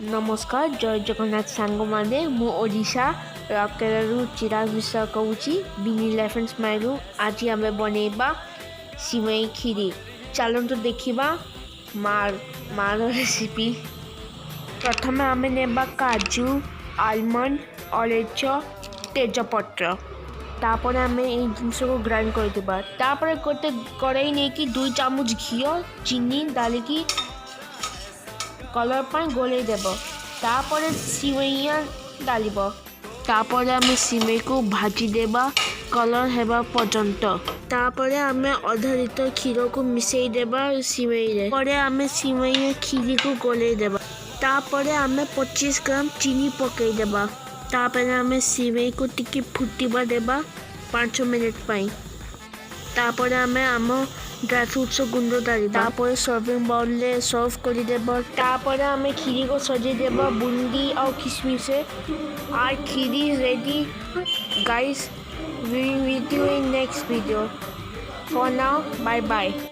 नमस्कार जय जगन्नाथ सांगमाने मु ओडिशा राकेरु चिराग मिश्र कहूची बिनी लाइफ एंड स्माइल आज आम बनैबा सिमई खीरी चलतु देखा मार रेसिपी। प्रथम आम नेबा काजू आलमंड अलैच तेजपत्र तापर आम जिनस को ग्राइंड कर गोटे कड़ाई नहीं कि 2 चामच घी चीनी डालिकी कलर पर गोले देव तापर सिमैया डाल तापर आम सिमई को भाजी देबा कलर हेबा पर्यंत तापर आम आधा लिटर क्षीर को मिसई देबा सिमई रे परे आम सिमई खीरी को गोले देबा तापर आम 25 ग्राम चीनी पकई देबा तापर आम सिमई को टिके फुटिबा देबा 5 मिनट पाई तापर आम आम ड्राई फ्रूट्स गुंड डाल तापर सर्विंग बाउल ले सर्व कर देबा तापर आम खीरी को सजे देबा बूंदी और किशमिश और खीरी ready guys we will meet you in next video for now bye bye.